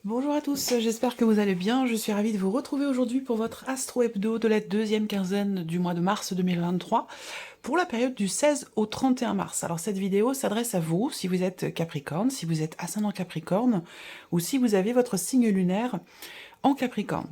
Bonjour à tous, j'espère que vous allez bien. Je suis ravie de vous retrouver aujourd'hui pour votre Astro Hebdo de la deuxième quinzaine du mois de mars 2023 pour la période du 16 au 31 mars. Alors cette vidéo s'adresse à vous si vous êtes Capricorne, si vous êtes ascendant Capricorne ou si vous avez votre signe lunaire en Capricorne.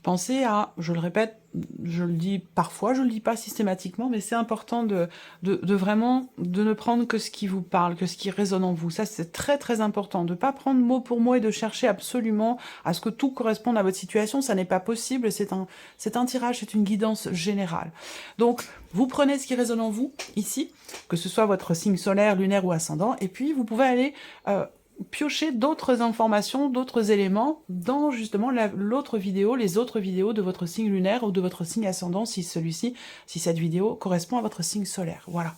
Pensez à, je le répète, je le dis parfois, je le dis pas systématiquement, mais c'est important de vraiment de ne prendre que ce qui vous parle, que ce qui résonne en vous. Ça, c'est très très important, de pas prendre mot pour mot et de chercher absolument à ce que tout corresponde à votre situation. Ça n'est pas possible, c'est un tirage, c'est une guidance générale. Donc, vous prenez ce qui résonne en vous, ici, que ce soit votre signe solaire, lunaire ou ascendant, et puis vous pouvez aller piocher d'autres informations, d'autres éléments dans justement l'autre vidéo, les autres vidéos de votre signe lunaire ou de votre signe ascendant si si cette vidéo correspond à votre signe solaire. Voilà.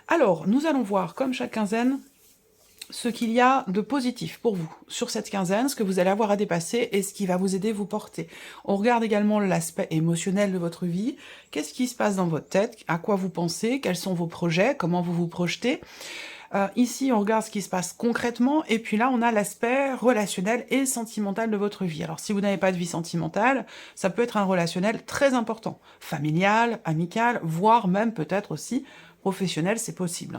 Alors, nous allons voir, comme chaque quinzaine, ce qu'il y a de positif pour vous sur cette quinzaine, ce que vous allez avoir à dépasser et ce qui va vous aider à vous porter. On regarde également l'aspect émotionnel de votre vie, qu'est-ce qui se passe dans votre tête, à quoi vous pensez, quels sont vos projets, comment vous vous projetez. Ici, on regarde ce qui se passe concrètement, et puis là, on a l'aspect relationnel et sentimental de votre vie. Alors, si vous n'avez pas de vie sentimentale, ça peut être un relationnel très important, familial, amical, voire même peut-être aussi professionnel, c'est possible.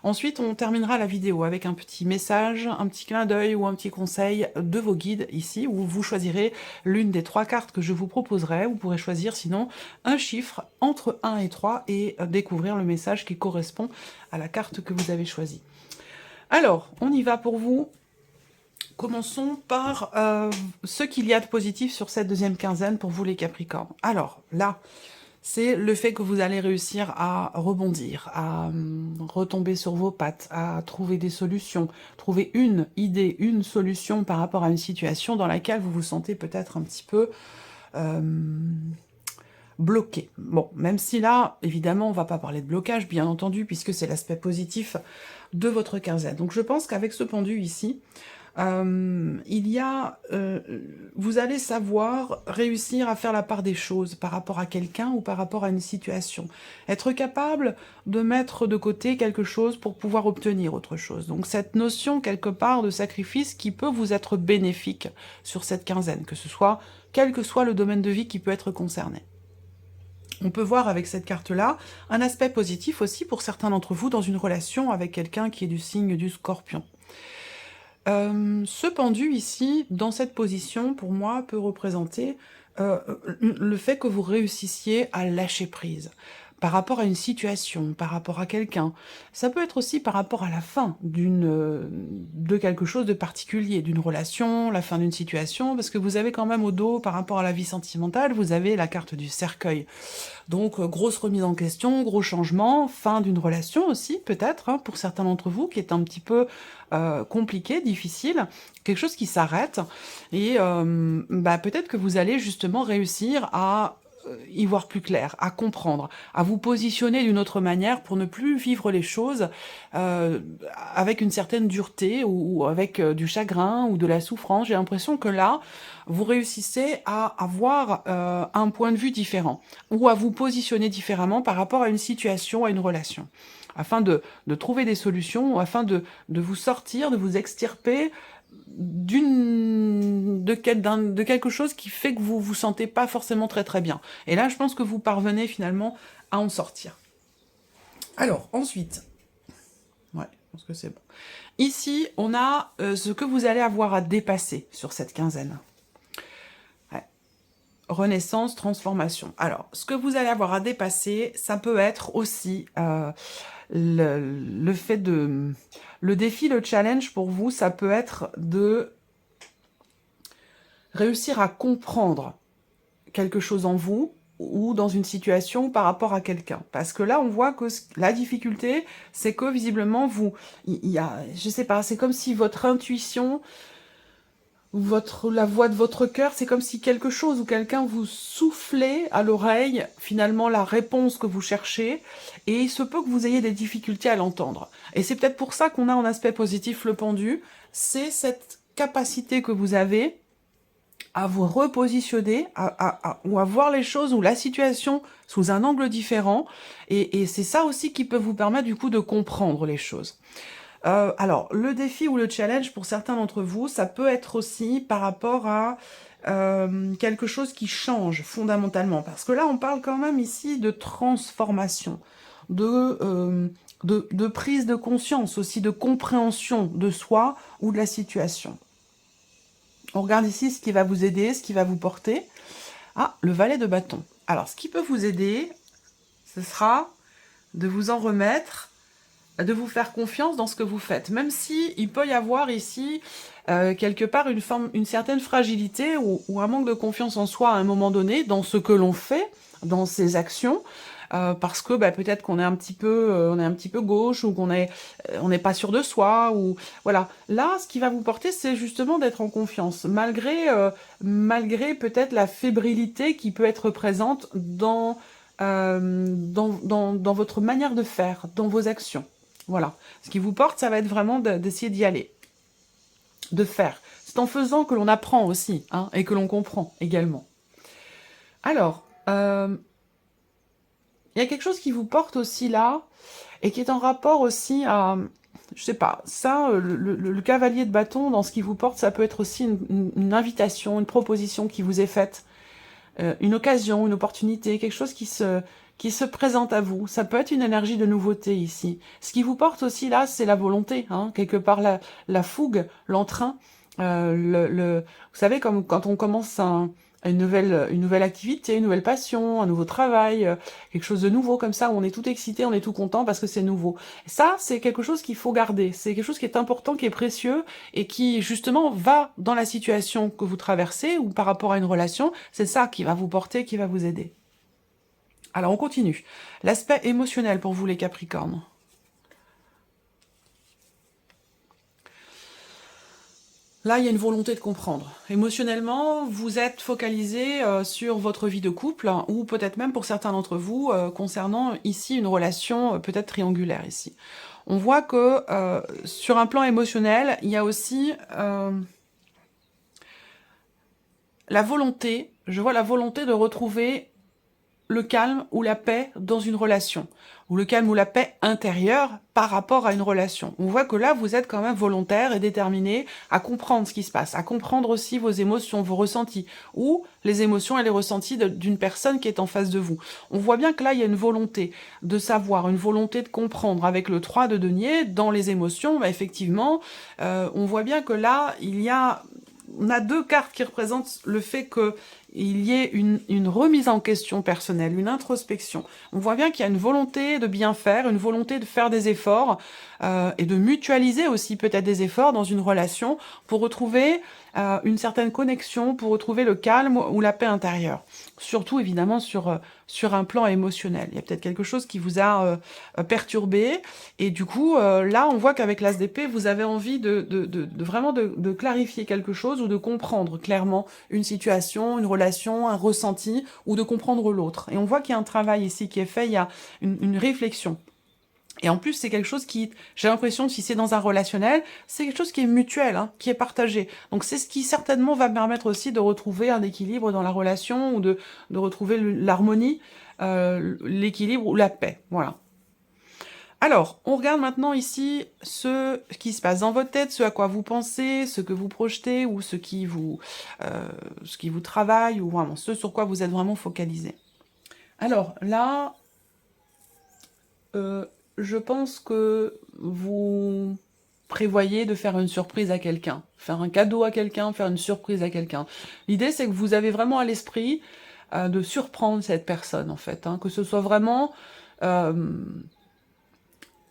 Ensuite, on terminera la vidéo avec un petit message, un petit clin d'œil ou un petit conseil de vos guides ici, où vous choisirez l'une des 3 cartes que je vous proposerai. Vous pourrez choisir sinon un chiffre entre 1 et 3 et découvrir le message qui correspond à la carte que vous avez choisie. Alors, on y va pour vous. Commençons par ce qu'il y a de positif sur cette deuxième quinzaine pour vous les Capricornes. Alors, là, c'est le fait que vous allez réussir à rebondir, à retomber sur vos pattes, à trouver des solutions, trouver une idée, une solution par rapport à une situation dans laquelle vous vous sentez peut-être un petit peu bloqué. Bon, même si là, évidemment, on va pas parler de blocage, bien entendu, puisque c'est l'aspect positif de votre quinzaine. Donc je pense qu'avec ce pendu ici, vous allez savoir réussir à faire la part des choses par rapport à quelqu'un ou par rapport à une situation. Être capable de mettre de côté quelque chose pour pouvoir obtenir autre chose. Donc cette notion quelque part de sacrifice qui peut vous être bénéfique sur cette quinzaine, que ce soit quel que soit le domaine de vie qui peut être concerné. On peut voir avec cette carte-là un aspect positif aussi pour certains d'entre vous dans une relation avec quelqu'un qui est du signe du Scorpion. Ce pendu ici, dans cette position, pour moi, peut représenter le fait que vous réussissiez à lâcher prise par rapport à une situation, par rapport à quelqu'un. Ça peut être aussi par rapport à la fin de quelque chose de particulier, d'une relation, la fin d'une situation, parce que vous avez quand même au dos, par rapport à la vie sentimentale, vous avez la carte du cercueil. Donc, grosse remise en question, gros changement, fin d'une relation aussi, peut-être, hein, pour certains d'entre vous, qui est un petit peu compliqué, difficile, quelque chose qui s'arrête, et peut-être que vous allez justement réussir à y voir plus clair, à comprendre, à vous positionner d'une autre manière pour ne plus vivre les choses avec une certaine dureté ou avec du chagrin ou de la souffrance. J'ai l'impression que là, vous réussissez à avoir un point de vue différent ou à vous positionner différemment par rapport à une situation, à une relation, afin de trouver des solutions, afin de vous sortir, de vous extirper de quelque chose qui fait que vous vous sentez pas forcément très très bien. Et là, je pense que vous parvenez finalement à en sortir. Alors, ensuite, ouais, je pense que c'est bon. Ici, on a ce que vous allez avoir à dépasser sur cette quinzaine. Ouais. Renaissance, transformation. Alors, ce que vous allez avoir à dépasser, ça peut être aussi le fait de... Le défi, le challenge pour vous, ça peut être de réussir à comprendre quelque chose en vous ou dans une situation par rapport à quelqu'un. Parce que là, on voit que la difficulté, c'est que visiblement, je sais pas, c'est comme si votre intuition, la voix de votre cœur, c'est comme si quelque chose ou quelqu'un vous soufflait à l'oreille, finalement, la réponse que vous cherchez, et il se peut que vous ayez des difficultés à l'entendre. Et c'est peut-être pour ça qu'on a en aspect positif le pendu, c'est cette capacité que vous avez à vous repositionner, ou à voir les choses ou la situation sous un angle différent, et c'est ça aussi qui peut vous permettre du coup de comprendre les choses. Alors, le défi ou le challenge, pour certains d'entre vous, ça peut être aussi par rapport à quelque chose qui change fondamentalement. Parce que là, on parle quand même ici de transformation, de prise de conscience, aussi de compréhension de soi ou de la situation. On regarde ici ce qui va vous aider, ce qui va vous porter. Ah, le valet de bâton. Alors, ce qui peut vous aider, ce sera de vous en remettre, de vous faire confiance dans ce que vous faites. Même si il peut y avoir ici, quelque part, une certaine fragilité ou un manque de confiance en soi à un moment donné, dans ce que l'on fait, dans ses actions, parce que peut-être qu'on est un petit peu gauche, ou on n'est pas sûr de soi, ou voilà. Là, ce qui va vous porter, c'est justement d'être en confiance, malgré peut-être la fébrilité qui peut être présente dans votre manière de faire, dans vos actions. Voilà. Ce qui vous porte, ça va être vraiment d'essayer d'y aller, de faire. C'est en faisant que l'on apprend aussi, hein, et que l'on comprend également. Alors, il y a quelque chose qui vous porte aussi là, et qui est en rapport aussi à, je sais pas, ça, le cavalier de bâton, dans ce qui vous porte, ça peut être aussi une invitation, une proposition qui vous est faite, une occasion, une opportunité, quelque chose qui se présente à vous. Ça peut être une énergie de nouveauté ici. Ce qui vous porte aussi là, c'est la volonté, hein, quelque part la fougue, l'entrain. Vous savez, comme quand on commence une nouvelle activité, une nouvelle passion, un nouveau travail, quelque chose de nouveau comme ça, où on est tout excité, on est tout content parce que c'est nouveau. Ça, c'est quelque chose qu'il faut garder. C'est quelque chose qui est important, qui est précieux et qui, justement, va dans la situation que vous traversez ou par rapport à une relation. C'est ça qui va vous porter, qui va vous aider. Alors, on continue. L'aspect émotionnel pour vous, les Capricornes. Là, il y a une volonté de comprendre. Émotionnellement, vous êtes focalisé sur votre vie de couple, hein, ou peut-être même pour certains d'entre vous, concernant ici une relation peut-être triangulaire ici. On voit que sur un plan émotionnel, il y a aussi la volonté, je vois la volonté de retrouver le calme ou la paix dans une relation, ou le calme ou la paix intérieure par rapport à une relation. On voit que là, vous êtes quand même volontaire et déterminé à comprendre ce qui se passe, à comprendre aussi vos émotions, vos ressentis, ou les émotions et les ressentis d'une personne qui est en face de vous. On voit bien que là, il y a une volonté de savoir, une volonté de comprendre. Avec le 3 de denier, dans les émotions, effectivement, on voit bien que là, on a deux cartes qui représentent le fait que il y ait une remise en question personnelle, une introspection. On voit bien qu'il y a une volonté de bien faire, une volonté de faire des efforts et de mutualiser aussi peut-être des efforts dans une relation pour retrouver une certaine connexion, pour retrouver le calme ou la paix intérieure. Surtout évidemment sur un plan émotionnel. Il y a peut-être quelque chose qui vous a perturbé et du coup là on voit qu'avec l'As d'épée vous avez envie de vraiment de clarifier quelque chose ou de comprendre clairement une situation, une relation, un ressenti ou de comprendre l'autre. Et on voit qu'il y a un travail ici qui est fait, il y a une réflexion. Et en plus, c'est quelque chose qui, j'ai l'impression, si c'est dans un relationnel, c'est quelque chose qui est mutuel, hein, qui est partagé. Donc c'est ce qui certainement va permettre aussi de retrouver un équilibre dans la relation ou de retrouver l'harmonie, l'équilibre ou la paix. Voilà. Alors, on regarde maintenant ici ce qui se passe dans votre tête, ce à quoi vous pensez, ce que vous projetez ou ce qui vous travaille ou vraiment ce sur quoi vous êtes vraiment focalisé. Alors là, je pense que vous prévoyez de faire une surprise à quelqu'un, faire un cadeau à quelqu'un, faire une surprise à quelqu'un. L'idée, c'est que vous avez vraiment à l'esprit de surprendre cette personne, en fait, hein, que ce soit vraiment...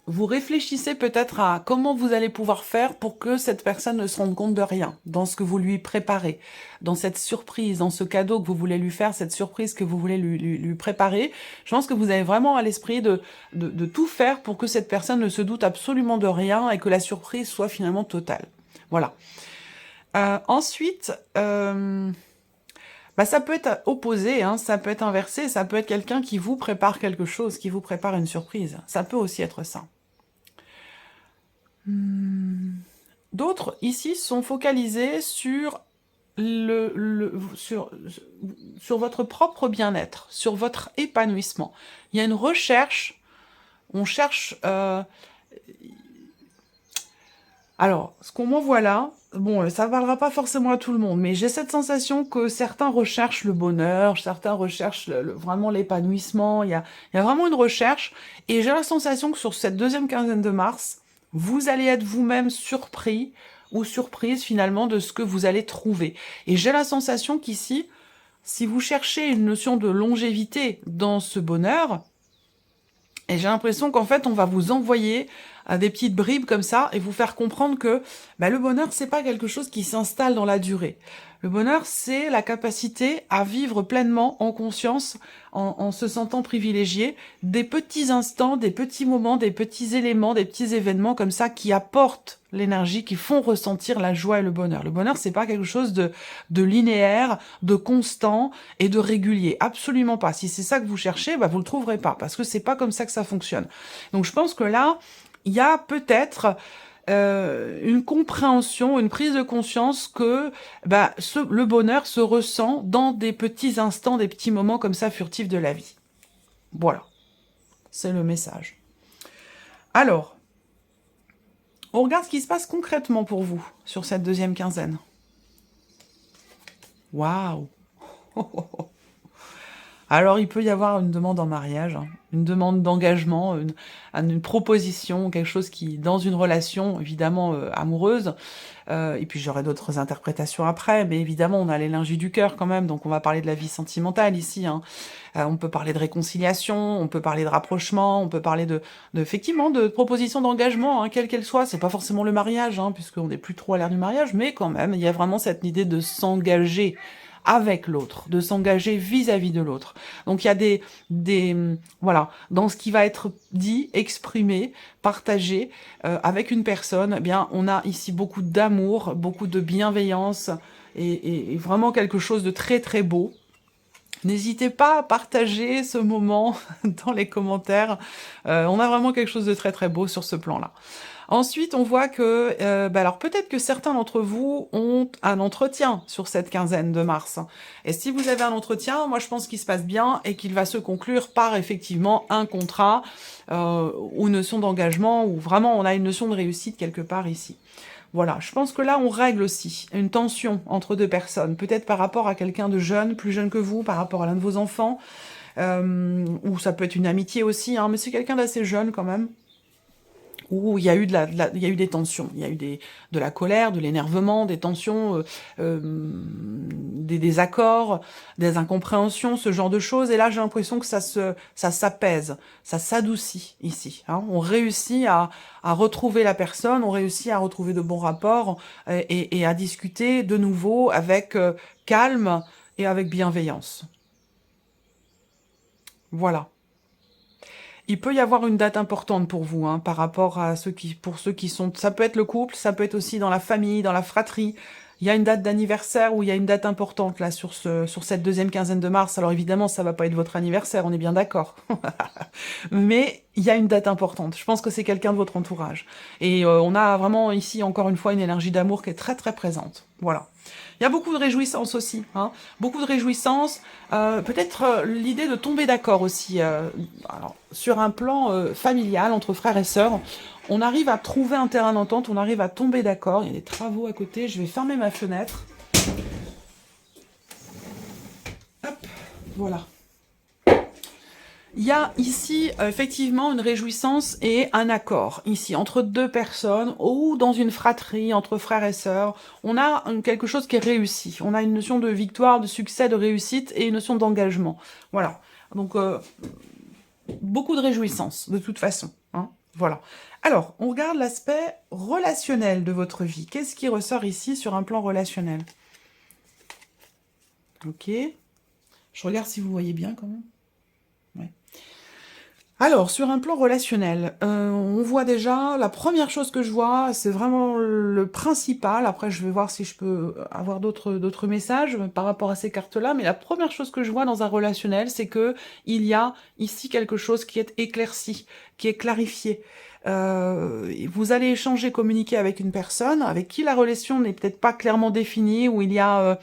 vous réfléchissez peut-être à comment vous allez pouvoir faire pour que cette personne ne se rende compte de rien, dans ce que vous lui préparez, dans cette surprise, dans ce cadeau que vous voulez lui faire, cette surprise que vous voulez lui préparer. Je pense que vous avez vraiment à l'esprit de tout faire pour que cette personne ne se doute absolument de rien et que la surprise soit finalement totale. Voilà. Ensuite... ça peut être opposé, hein, ça peut être inversé, ça peut être quelqu'un qui vous prépare quelque chose, qui vous prépare une surprise. Ça peut aussi être ça. D'autres, ici, sont focalisés sur sur votre propre bien-être, sur votre épanouissement. Il y a une recherche, on cherche... Alors, ce qu'on m'envoie là, bon, ça parlera pas forcément à tout le monde, mais j'ai cette sensation que certains recherchent le bonheur, certains recherchent vraiment l'épanouissement, il y a vraiment une recherche, et j'ai la sensation que sur cette deuxième quinzaine de mars, vous allez être vous-même surpris ou surprise finalement de ce que vous allez trouver. Et j'ai la sensation qu'ici, si vous cherchez une notion de longévité dans ce bonheur, et j'ai l'impression qu'en fait, on va vous envoyer des petites bribes comme ça et vous faire comprendre que bah, le bonheur, c'est pas quelque chose qui s'installe dans la durée. Le bonheur, c'est la capacité à vivre pleinement en conscience, en se sentant privilégié, des petits instants, des petits moments, des petits éléments, des petits événements comme ça qui apportent l'énergie, qui font ressentir la joie et le bonheur. Le bonheur, c'est pas quelque chose de linéaire, de constant et de régulier. Absolument pas. Si c'est ça que vous cherchez, bah, vous le trouverez pas, parce que c'est pas comme ça que ça fonctionne. Donc je pense que là, il y a peut-être une compréhension, une prise de conscience que bah, le bonheur se ressent dans des petits instants, des petits moments comme ça furtifs de la vie. Voilà, c'est le message. Alors, on regarde ce qui se passe concrètement pour vous sur cette deuxième quinzaine. Waouh. Alors, il peut y avoir une demande en mariage, hein, une demande d'engagement, une proposition, quelque chose qui, dans une relation, évidemment, amoureuse, et puis j'aurai d'autres interprétations après, mais évidemment, on a l'énergie du cœur quand même, donc on va parler de la vie sentimentale ici, hein. On peut parler de réconciliation, on peut parler de rapprochement, on peut parler effectivement, de proposition d'engagement, hein, quelle qu'elle soit. C'est pas forcément le mariage, hein, puisqu'on n'est plus trop à l'ère du mariage, mais quand même, il y a vraiment cette idée de s'engager avec l'autre, de s'engager vis-à-vis de l'autre. Donc il y a voilà, dans ce qui va être dit, exprimé, partagé avec une personne, eh bien on a ici beaucoup d'amour, beaucoup de bienveillance et vraiment quelque chose de très très beau. N'hésitez pas à partager ce moment dans les commentaires. On a vraiment quelque chose de très très beau sur ce plan-là. Ensuite, on voit que, alors peut-être que certains d'entre vous ont un entretien sur cette quinzaine de mars. Et si vous avez un entretien, moi je pense qu'il se passe bien et qu'il va se conclure par effectivement un contrat ou une notion d'engagement, où vraiment on a une notion de réussite quelque part ici. Voilà, je pense que là, on règle aussi une tension entre deux personnes, peut-être par rapport à quelqu'un de jeune, plus jeune que vous, par rapport à l'un de vos enfants, ou ça peut être une amitié aussi, hein, mais c'est quelqu'un d'assez jeune quand même, où il y a eu il y a eu des tensions, il y a eu de la colère, de l'énervement, des tensions, des désaccords, des incompréhensions, ce genre de choses. Et là, j'ai l'impression que ça s'apaise, ça s'adoucit ici, hein. On réussit à retrouver la personne, on réussit à retrouver de bons rapports et à discuter de nouveau avec calme et avec bienveillance. Voilà. Il peut y avoir une date importante pour vous, hein, par rapport à pour ceux qui sont... Ça peut être le couple, ça peut être aussi dans la famille, dans la fratrie. Il y a une date d'anniversaire où il y a une date importante là sur cette deuxième quinzaine de mars. Alors évidemment, ça va pas être votre anniversaire, on est bien d'accord. Mais il y a une date importante. Je pense que c'est quelqu'un de votre entourage. Et on a vraiment ici, encore une fois, une énergie d'amour qui est très très présente. Voilà. Il y a beaucoup de réjouissance aussi, hein, beaucoup de réjouissance, peut-être l'idée de tomber d'accord aussi, alors, sur un plan familial, entre frères et sœurs, on arrive à trouver un terrain d'entente, on arrive à tomber d'accord, il y a des travaux à côté, je vais fermer ma fenêtre. Hop, voilà. Il y a ici effectivement une réjouissance et un accord, ici, entre deux personnes, ou dans une fratrie, entre frères et sœurs. On a quelque chose qui est réussi. On a une notion de victoire, de succès, de réussite, et une notion d'engagement. Voilà. Donc, beaucoup de réjouissance, de toute façon, hein. Voilà. Alors, on regarde l'aspect relationnel de votre vie. Qu'est-ce qui ressort ici sur un plan relationnel? Ok. Je regarde si vous voyez bien, quand même. Ouais. Alors, sur un plan relationnel, on voit déjà, la première chose que je vois, c'est vraiment le principal. Après, je vais voir si je peux avoir d'autres messages par rapport à ces cartes-là. Mais la première chose que je vois dans un relationnel, c'est que il y a ici quelque chose qui est éclairci, qui est clarifié. Vous allez échanger, communiquer avec une personne avec qui la relation n'est peut-être pas clairement définie, où il y a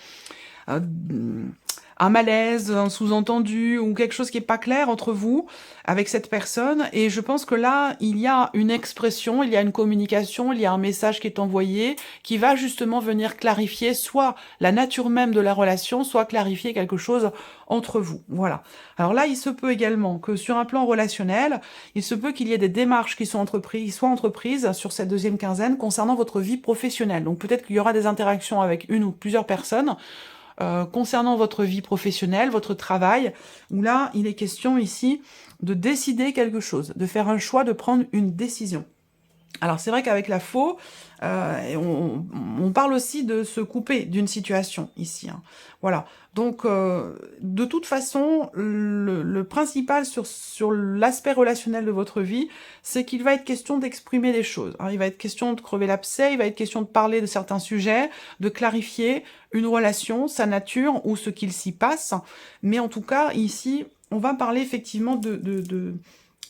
un malaise, un sous-entendu ou quelque chose qui n'est pas clair entre vous avec cette personne. Et je pense que là, il y a une expression, il y a une communication, il y a un message qui est envoyé qui va justement venir clarifier soit la nature même de la relation, soit clarifier quelque chose entre vous. Voilà. Alors là, il se peut également que sur un plan relationnel, il se peut qu'il y ait des démarches qui soient entreprises sur cette deuxième quinzaine concernant votre vie professionnelle. Donc peut-être qu'il y aura des interactions avec une ou plusieurs personnes concernant votre vie professionnelle, votre travail, où là, il est question ici de décider quelque chose, de faire un choix, de prendre une décision. Alors c'est vrai qu'avec la faux, on parle aussi de se couper d'une situation ici. Hein. Voilà. Donc de toute façon, le principal sur l'aspect relationnel de votre vie, c'est qu'il va être question d'exprimer des choses. Hein. Il va être question de crever l'abcès, il va être question de parler de certains sujets, de clarifier une relation, sa nature ou ce qu'il s'y passe. Mais en tout cas, ici, on va parler effectivement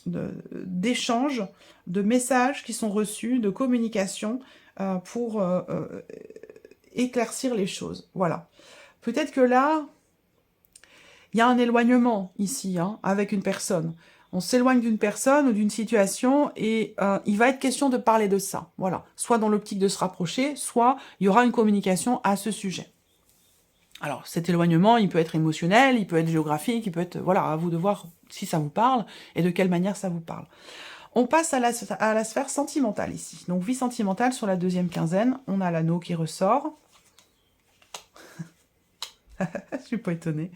d'échanges, de messages qui sont reçus, de communication pour éclaircir les choses. Voilà. Peut-être que là, il y a un éloignement ici, hein, avec une personne. On s'éloigne d'une personne ou d'une situation et il va être question de parler de ça. Voilà. Soit dans l'optique de se rapprocher, soit il y aura une communication à ce sujet. Alors, cet éloignement, il peut être émotionnel, il peut être géographique, il peut être... Voilà, à vous de voir si ça vous parle et de quelle manière ça vous parle. On passe à la sphère sentimentale ici. Donc, vie sentimentale sur la deuxième quinzaine. On a l'anneau qui ressort. Je suis pas étonnée.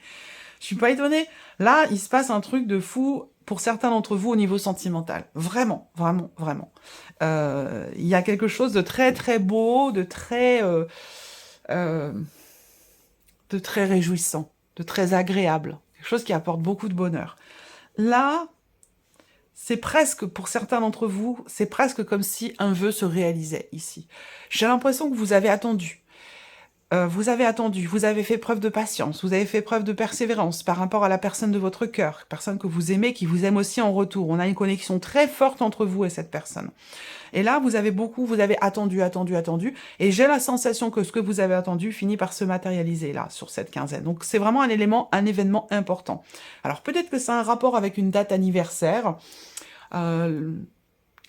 Je suis pas étonnée. Là, il se passe un truc de fou pour certains d'entre vous au niveau sentimental. Vraiment, vraiment, vraiment. Il y a quelque chose de très, très beau, de très réjouissant, de très agréable. Quelque chose qui apporte beaucoup de bonheur. Là, c'est presque, pour certains d'entre vous, c'est presque comme si un vœu se réalisait ici. J'ai l'impression que vous avez attendu. Vous avez fait preuve de patience, vous avez fait preuve de persévérance par rapport à la personne de votre cœur, personne que vous aimez, qui vous aime aussi en retour. On a une connexion très forte entre vous et cette personne. Et là, vous avez attendu, et j'ai la sensation que ce que vous avez attendu finit par se matérialiser là, sur cette quinzaine. Donc c'est vraiment un événement important. Alors peut-être que ça a un rapport avec une date anniversaire,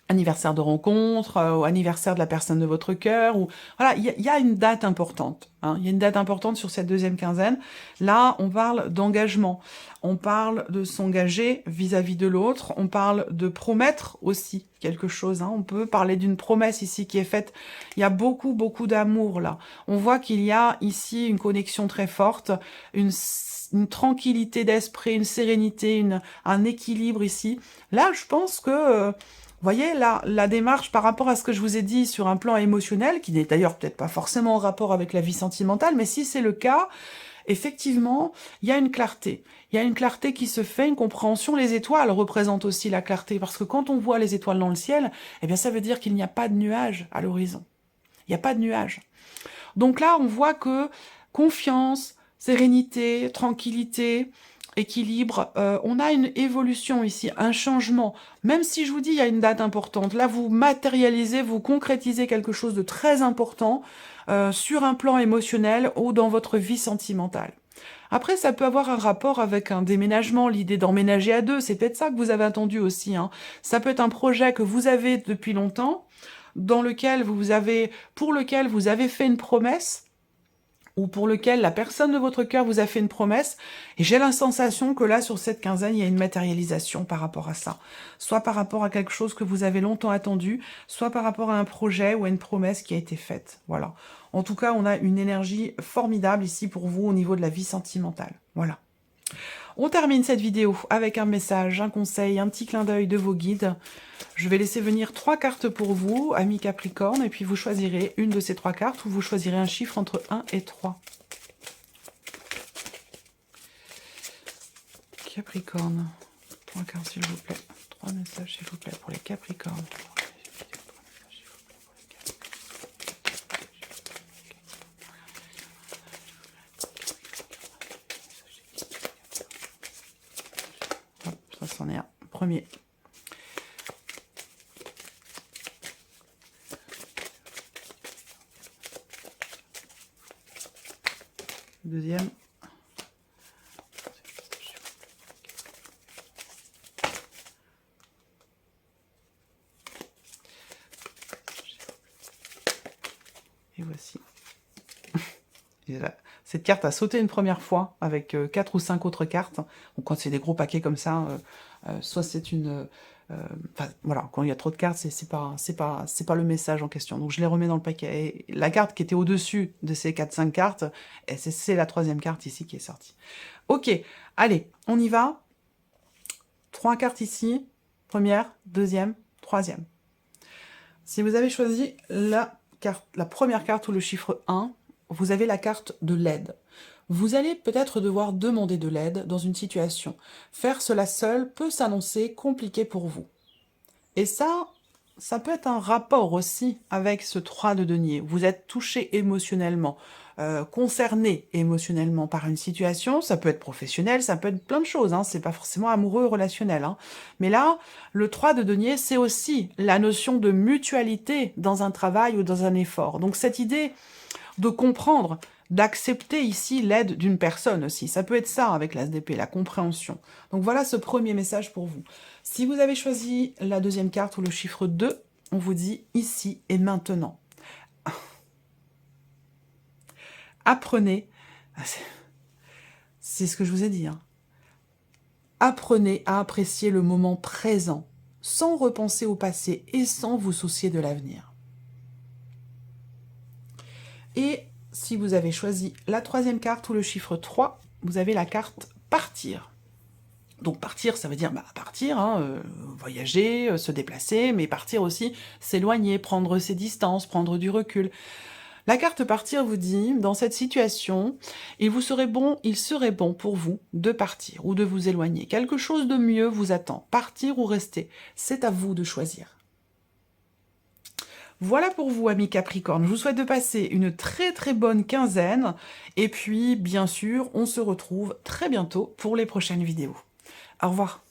anniversaire de rencontre, anniversaire de la personne de votre cœur, ou voilà, il y a une date importante. Hein, il y a une date importante sur cette deuxième quinzaine. Là, on parle d'engagement, on parle de s'engager vis-à-vis de l'autre, on parle de promettre aussi quelque chose. Hein, on peut parler d'une promesse ici qui est faite. Il y a beaucoup, beaucoup d'amour là. On voit qu'il y a ici une connexion très forte, une tranquillité d'esprit, une sérénité, un équilibre ici. Là, je pense que vous voyez, la démarche par rapport à ce que je vous ai dit sur un plan émotionnel, qui n'est d'ailleurs peut-être pas forcément en rapport avec la vie sentimentale, mais si c'est le cas, effectivement, il y a une clarté. Il y a une clarté qui se fait, une compréhension. Les étoiles représentent aussi la clarté, parce que quand on voit les étoiles dans le ciel, eh bien ça veut dire qu'il n'y a pas de nuages à l'horizon. Il n'y a pas de nuages. Donc là, on voit que confiance, sérénité, tranquillité, équilibre, on a une évolution ici, un changement. Même si je vous dis il y a une date importante, là vous matérialisez, vous concrétisez quelque chose de très important sur un plan émotionnel ou dans votre vie sentimentale. Après, ça peut avoir un rapport avec un déménagement, l'idée d'emménager à deux, c'est peut-être ça que vous avez attendu aussi. Hein. Ça peut être un projet que vous avez depuis longtemps, pour lequel vous avez fait une promesse, ou pour lequel la personne de votre cœur vous a fait une promesse, et j'ai la sensation que là, sur cette quinzaine, il y a une matérialisation par rapport à ça. Soit par rapport à quelque chose que vous avez longtemps attendu, soit par rapport à un projet ou à une promesse qui a été faite. Voilà. En tout cas, on a une énergie formidable ici pour vous au niveau de la vie sentimentale. Voilà. On termine cette vidéo avec un message, un conseil, un petit clin d'œil de vos guides. Je vais laisser venir 3 cartes pour vous, amis Capricorne, et puis vous choisirez une de ces 3 cartes ou vous choisirez un chiffre entre 1 et 3. Capricorne, 3 cartes s'il vous plaît. 3 messages s'il vous plaît pour les Capricornes. Ça c'en est un. Premier. Deuxième. Et voici. Et là, cette carte a sauté une première fois avec 4 ou 5 autres cartes. Donc quand c'est des gros paquets comme ça, soit c'est une... Enfin, voilà, quand il y a trop de cartes, c'est pas le message en question. Donc je les remets dans le paquet. Et la carte qui était au-dessus de ces 4-5 cartes, c'est la troisième carte ici qui est sortie. Ok, allez, on y va. 3 cartes ici. Première, deuxième, troisième. Si vous avez choisi la première carte ou le chiffre 1, vous avez la carte de l'aide. Vous allez peut-être devoir demander de l'aide dans une situation. Faire cela seul peut s'annoncer compliqué pour vous. Et ça peut être un rapport aussi avec ce 3 de denier. Vous êtes touché émotionnellement, concerné émotionnellement par une situation. Ça peut être professionnel, ça peut être plein de choses. Hein. C'est pas forcément amoureux, relationnel. Hein. Mais là, le 3 de denier, c'est aussi la notion de mutualité dans un travail ou dans un effort. Donc cette idée de comprendre, d'accepter ici l'aide d'une personne aussi. Ça peut être ça avec l'ASDP, la compréhension. Donc voilà ce premier message pour vous. Si vous avez choisi la deuxième carte ou le chiffre 2, on vous dit ici et maintenant. Apprenez, c'est ce que je vous ai dit, hein. Apprenez à apprécier le moment présent, sans repenser au passé et sans vous soucier de l'avenir. Et si vous avez choisi la troisième carte ou le chiffre 3, vous avez la carte partir. Donc partir, ça veut dire partir, hein, voyager, se déplacer, mais partir aussi, s'éloigner, prendre ses distances, prendre du recul. La carte partir vous dit, dans cette situation, il serait bon pour vous de partir ou de vous éloigner. Quelque chose de mieux vous attend. Partir ou rester, c'est à vous de choisir. Voilà pour vous, amis Capricorne. Je vous souhaite de passer une très très bonne quinzaine. Et puis, bien sûr, on se retrouve très bientôt pour les prochaines vidéos. Au revoir.